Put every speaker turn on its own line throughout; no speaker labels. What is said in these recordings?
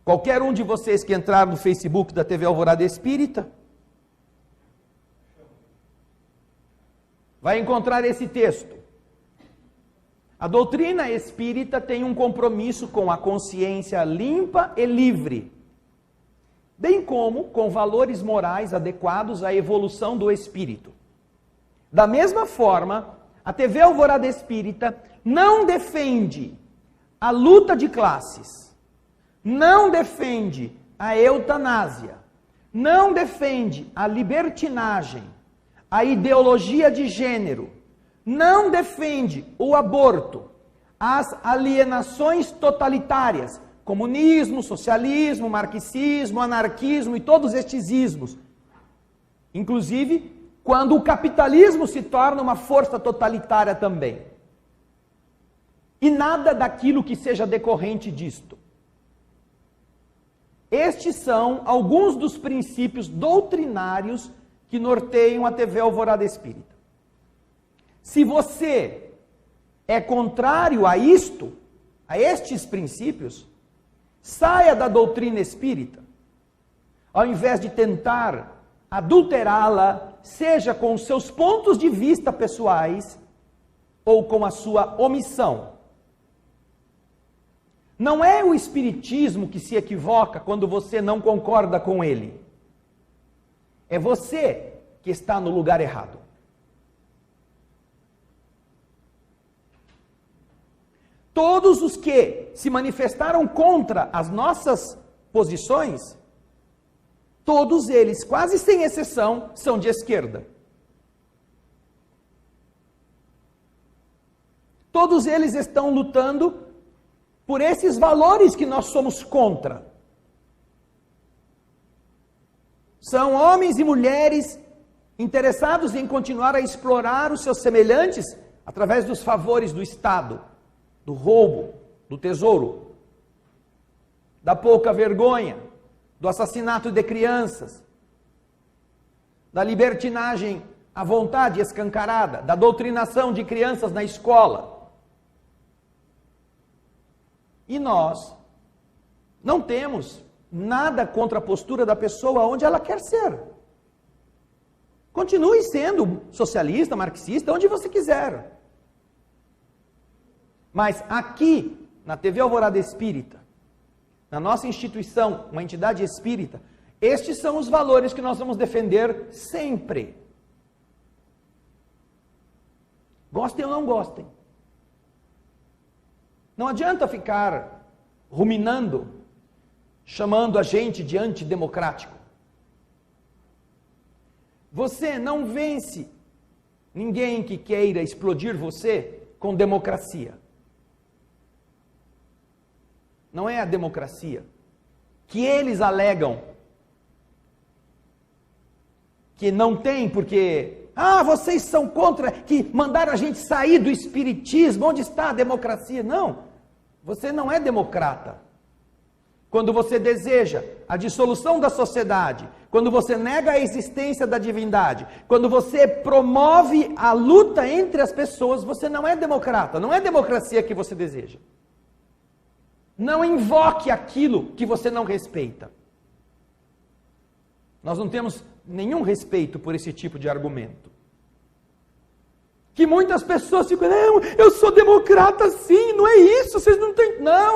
Qualquer um de vocês que entrar no Facebook da TV Alvorada Espírita vai encontrar esse texto. A doutrina espírita tem um compromisso com a consciência limpa e livre, bem como com valores morais adequados à evolução do espírito. Da mesma forma, a TV Alvorada Espírita não defende a luta de classes, não defende a eutanásia, não defende a libertinagem, a ideologia de gênero, não defende o aborto, as alienações totalitárias, comunismo, socialismo, marxismo, anarquismo e todos estes ismos. Inclusive, quando o capitalismo se torna uma força totalitária também. E nada daquilo que seja decorrente disto. Estes são alguns dos princípios doutrinários que norteiam a TV Alvorada Espírita. Se você é contrário a isto, a estes princípios, saia da doutrina espírita. Ao invés de tentar adulterá-la, seja com os seus pontos de vista pessoais ou com a sua omissão. Não é o espiritismo que se equivoca quando você não concorda com ele. É você que está no lugar errado. Todos os que se manifestaram contra as nossas posições, todos eles, quase sem exceção, são de esquerda. Todos eles estão lutando por esses valores que nós somos contra. São homens e mulheres interessados em continuar a explorar os seus semelhantes através dos favores do Estado, do roubo, do tesouro, da pouca vergonha, do assassinato de crianças, da libertinagem à vontade escancarada, da doutrinação de crianças na escola. E nós não temos nada contra a postura da pessoa onde ela quer ser. Continue sendo socialista, marxista, onde você quiser. Mas aqui, na TV Alvorada Espírita, na nossa instituição, uma entidade espírita, estes são os valores que nós vamos defender sempre. Gostem ou não gostem. Não adianta ficar ruminando, chamando a gente de antidemocrático. Você não vence ninguém que queira explodir você com democracia. Não é a democracia que eles alegam que não tem, porque vocês são contra, que mandaram a gente sair do espiritismo, onde está a democracia? Não, você não é democrata. Quando você deseja a dissolução da sociedade, quando você nega a existência da divindade, quando você promove a luta entre as pessoas, você não é democrata, não é democracia que você deseja. Não invoque aquilo que você não respeita. Nós não temos nenhum respeito por esse tipo de argumento. Que muitas pessoas ficam, não, eu sou democrata sim, não é isso, vocês não têm... Não.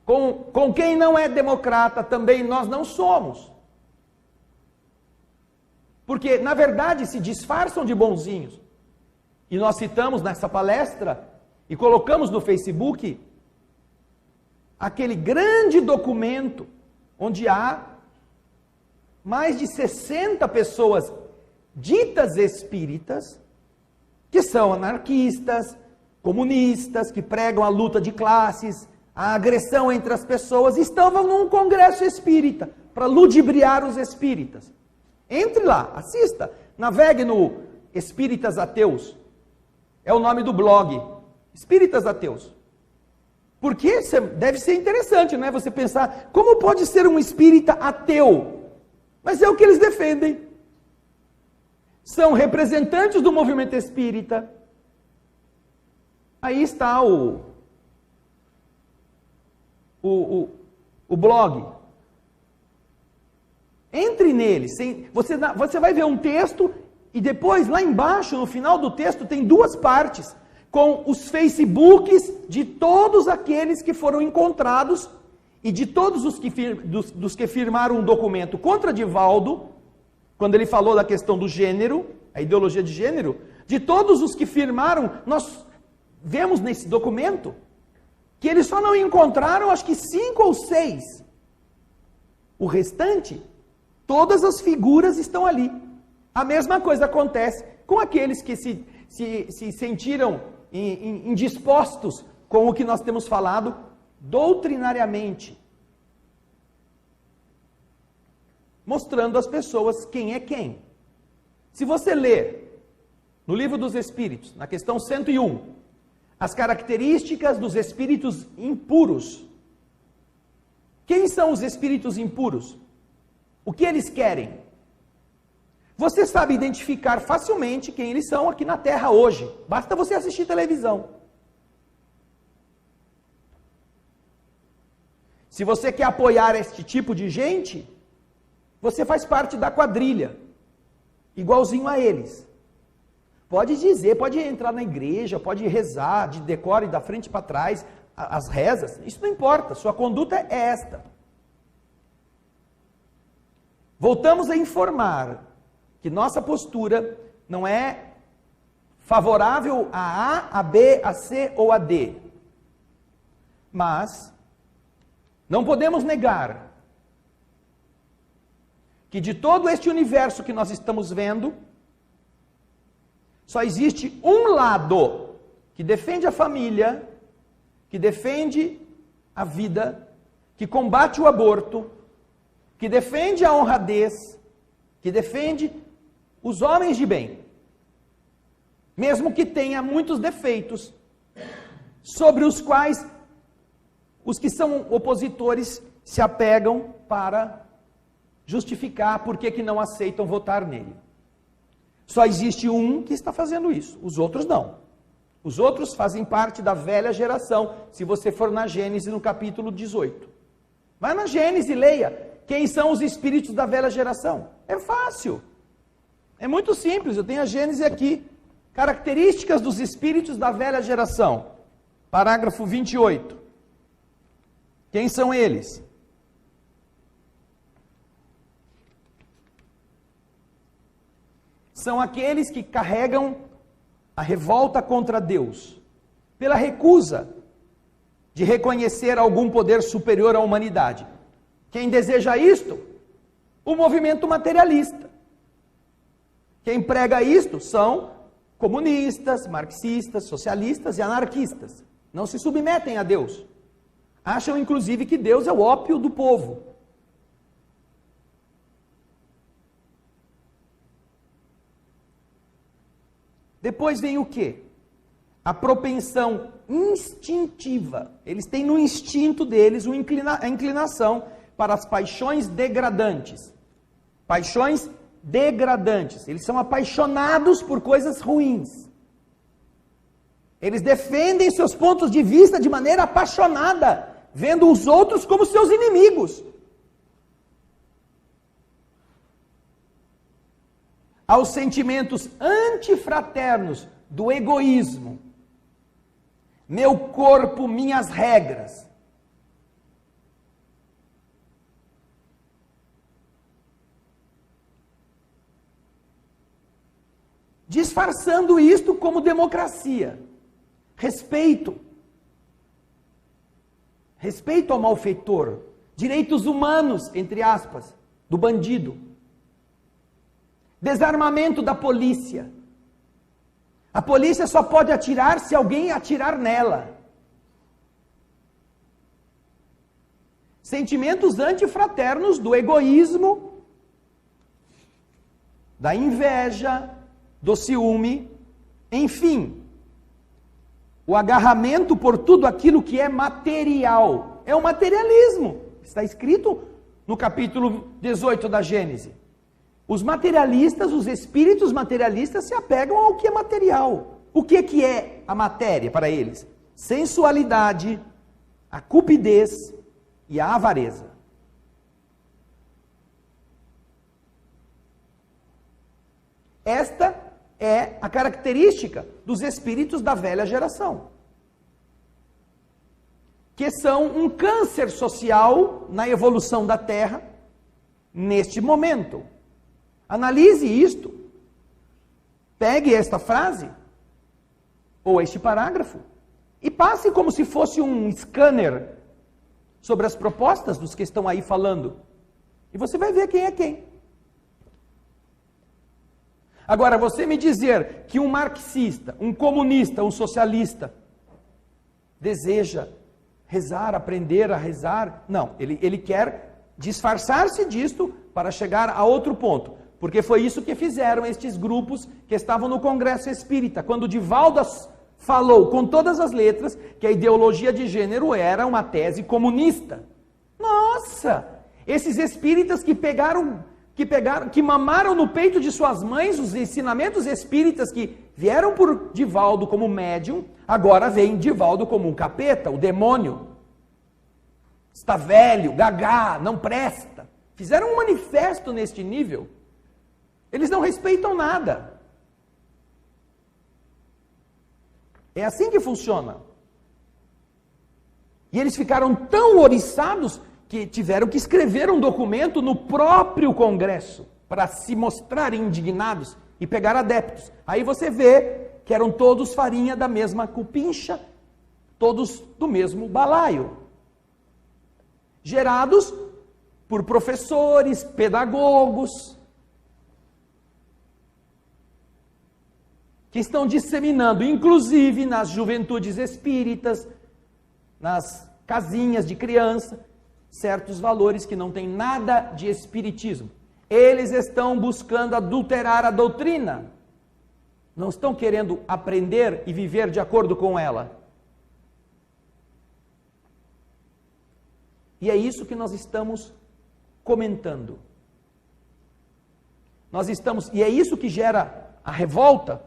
Com quem não é democrata também nós não somos. Porque, na verdade, se disfarçam de bonzinhos. E nós citamos nessa palestra e colocamos no Facebook aquele grande documento onde há mais de 60 pessoas ditas espíritas, que são anarquistas, comunistas, que pregam a luta de classes, a agressão entre as pessoas, estavam num congresso espírita, para ludibriar os espíritas. Entre lá, assista, navegue no Espíritas Ateus, é o nome do blog, Espíritas Ateus. Porque deve ser interessante, não é? Você pensar, como pode ser um espírita ateu? Mas é o que eles defendem. São representantes do movimento espírita. Aí está o blog. Entre nele. Você vai ver um texto e depois, lá embaixo, no final do texto, tem duas partes com os Facebooks de todos aqueles que foram encontrados e de todos os dos que firmaram um documento contra Divaldo, quando ele falou da questão do gênero, a ideologia de gênero, de todos os que firmaram, nós vemos nesse documento que eles só não encontraram, acho que 5 ou 6. O restante, todas as figuras estão ali. A mesma coisa acontece com aqueles que se sentiram indispostos com o que nós temos falado doutrinariamente, mostrando às pessoas quem é quem. Se você ler no Livro dos Espíritos, na questão 101, as características dos espíritos impuros. Quem são os espíritos impuros? O que eles querem? Você sabe identificar facilmente quem eles são aqui na Terra hoje. Basta você assistir televisão. Se você quer apoiar este tipo de gente, você faz parte da quadrilha, igualzinho a eles. Pode dizer, pode entrar na igreja, pode rezar de decore da frente para trás, as rezas, isso não importa, sua conduta é esta. Voltamos a informar que nossa postura não é favorável a A, a B, a C ou a D. Mas não podemos negar que de todo este universo que nós estamos vendo, só existe um lado que defende a família, que defende a vida, que combate o aborto, que defende a honradez, que defende os homens de bem, mesmo que tenha muitos defeitos, sobre os quais os que são opositores se apegam para justificar por que não aceitam votar nele. Só existe um que está fazendo isso, os outros não. Os outros fazem parte da velha geração, se você for na Gênesis no capítulo 18. Vai na Gênesis e leia quem são os espíritos da velha geração. É fácil. É muito simples, eu tenho a Gênesis aqui. Características dos espíritos da velha geração. Parágrafo 28. Quem são eles? São aqueles que carregam a revolta contra Deus, pela recusa de reconhecer algum poder superior à humanidade. Quem deseja isto? O movimento materialista. Quem prega isto são comunistas, marxistas, socialistas e anarquistas. Não se submetem a Deus. Acham, inclusive, que Deus é o ópio do povo. Depois vem o quê? A propensão instintiva. Eles têm no instinto deles a inclinação para as paixões degradantes. Paixões degradantes. Eles são apaixonados por coisas ruins. Eles defendem seus pontos de vista de maneira apaixonada, vendo os outros como seus inimigos. Aos sentimentos antifraternos do egoísmo. Meu corpo, minhas regras. Disfarçando isto como democracia. Respeito. Respeito ao malfeitor. Direitos humanos, entre aspas, do bandido. Desarmamento da polícia. A polícia só pode atirar se alguém atirar nela. Sentimentos antifraternos do egoísmo, da inveja, do ciúme, enfim, o agarramento por tudo aquilo que é material. É o materialismo. Está escrito no capítulo 18 da Gênesis. Os materialistas, os espíritos materialistas se apegam ao que é material. O que é a matéria para eles? Sensualidade, a cupidez, e a avareza. Esta é a característica dos espíritos da velha geração, que são um câncer social na evolução da Terra neste momento. Analise isto. Pegue esta frase, ou este parágrafo, e passe como se fosse um scanner sobre as propostas dos que estão aí falando. E você vai ver quem é quem. Agora, você me dizer que um marxista, um comunista, um socialista deseja rezar, aprender a rezar, não, ele quer disfarçar-se disto para chegar a outro ponto, porque foi isso que fizeram estes grupos que estavam no Congresso Espírita, quando Divaldo falou com todas as letras que a ideologia de gênero era uma tese comunista. Nossa! Esses espíritas que mamaram no peito de suas mães os ensinamentos espíritas que vieram por Divaldo como médium, agora vem Divaldo como um capeta, o demônio. Está velho, gagá, não presta. Fizeram um manifesto neste nível. Eles não respeitam nada. É assim que funciona. E eles ficaram tão oriçados que tiveram que escrever um documento no próprio Congresso para se mostrarem indignados e pegar adeptos. Aí você vê que eram todos farinha da mesma cupincha, todos do mesmo balaio. Gerados por professores, pedagogos, que estão disseminando, inclusive nas juventudes espíritas, nas casinhas de criança, certos valores que não têm nada de espiritismo. Eles estão buscando adulterar a doutrina. Não estão querendo aprender e viver de acordo com ela. E é isso que nós estamos comentando. E é isso que gera a revolta.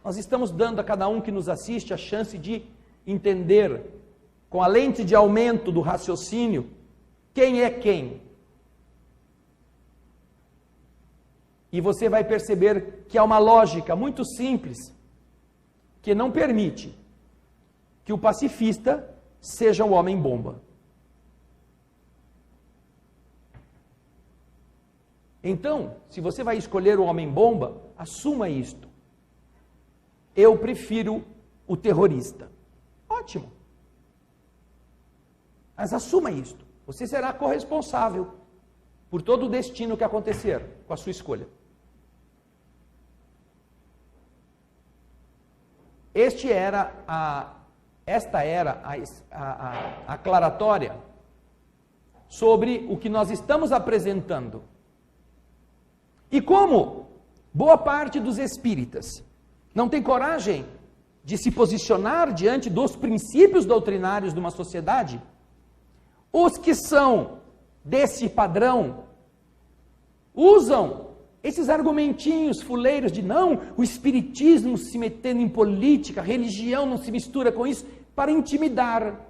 Nós estamos dando a cada um que nos assiste a chance de entender, com a lente de aumento do raciocínio, quem é quem. E você vai perceber que há uma lógica muito simples que não permite que o pacifista seja o homem-bomba. Então, se você vai escolher o homem-bomba, assuma isto. Eu prefiro o terrorista. Ótimo. Mas assuma isto. Você será corresponsável por todo o destino que acontecer com a sua escolha. Esta era a aclaratória sobre o que nós estamos apresentando. E como boa parte dos espíritas não tem coragem de se posicionar diante dos princípios doutrinários de uma sociedade, os que são desse padrão usam esses argumentinhos fuleiros de não, o espiritismo se metendo em política, a religião não se mistura com isso, para intimidar.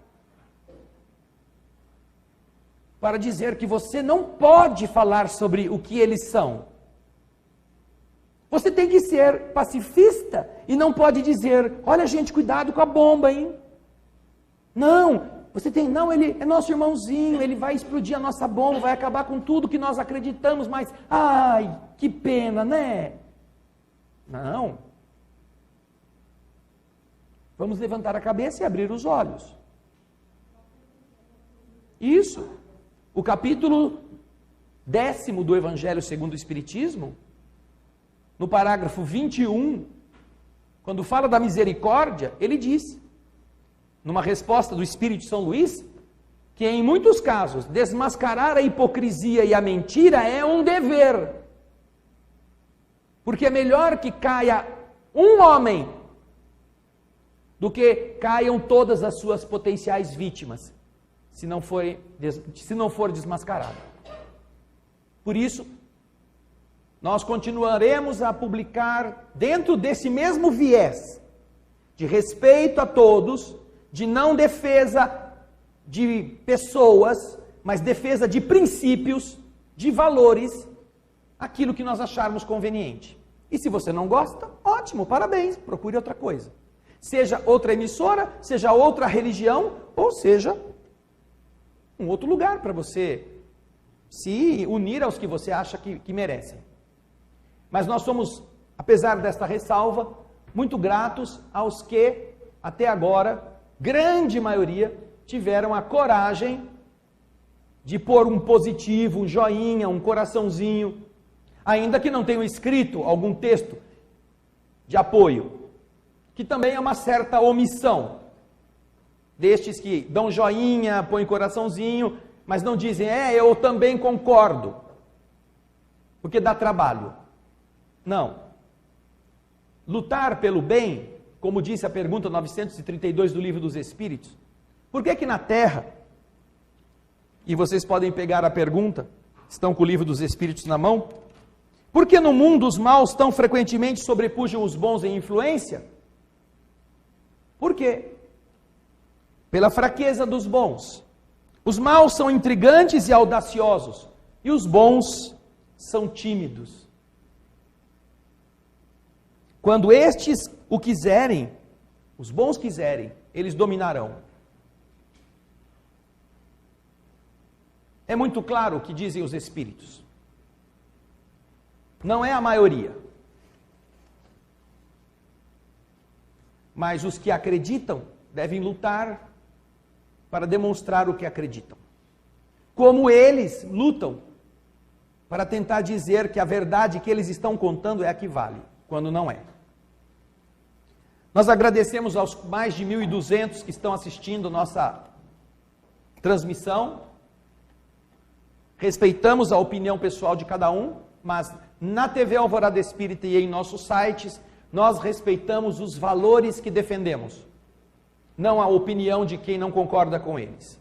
Para dizer que você não pode falar sobre o que eles são. Você tem que ser pacifista e não pode dizer, olha gente, cuidado com a bomba, hein? Não, ele é nosso irmãozinho, ele vai explodir a nossa bomba, vai acabar com tudo que nós acreditamos, mas, ai, que pena, né? Não. Vamos levantar a cabeça e abrir os olhos. Isso. O capítulo 10º do Evangelho segundo o Espiritismo, no parágrafo 21, quando fala da misericórdia, ele diz, numa resposta do Espírito de São Luís, que em muitos casos, desmascarar a hipocrisia e a mentira é um dever. Porque é melhor que caia um homem do que caiam todas as suas potenciais vítimas, se não for desmascarado. Por isso, nós continuaremos a publicar dentro desse mesmo viés de respeito a todos, de não defesa de pessoas, mas defesa de princípios, de valores, aquilo que nós acharmos conveniente. E se você não gosta, ótimo, parabéns, procure outra coisa. Seja outra emissora, seja outra religião, ou seja um outro lugar para você se unir aos que você acha que merecem. Mas nós somos, apesar desta ressalva, muito gratos aos que, até agora, grande maioria, tiveram a coragem de pôr um positivo, um joinha, um coraçãozinho, ainda que não tenham escrito algum texto de apoio, que também é uma certa omissão, destes que dão joinha, põem coraçãozinho, mas não dizem, eu também concordo, porque dá trabalho. Não. Lutar pelo bem, como disse a pergunta 932 do Livro dos Espíritos, por que na Terra, e vocês podem pegar a pergunta, estão com o Livro dos Espíritos na mão, por que no mundo os maus tão frequentemente sobrepujam os bons em influência? Por quê? Pela fraqueza dos bons. Os maus são intrigantes e audaciosos, e os bons são tímidos. Quando estes o quiserem, os bons quiserem, eles dominarão. É muito claro o que dizem os Espíritos. Não é a maioria. Mas os que acreditam devem lutar para demonstrar o que acreditam. Como eles lutam para tentar dizer que a verdade que eles estão contando é a que vale, quando não é. Nós agradecemos aos mais de 1.200 que estão assistindo nossa transmissão. Respeitamos a opinião pessoal de cada um, mas na TV Alvorada Espírita e em nossos sites, nós respeitamos os valores que defendemos, não a opinião de quem não concorda com eles.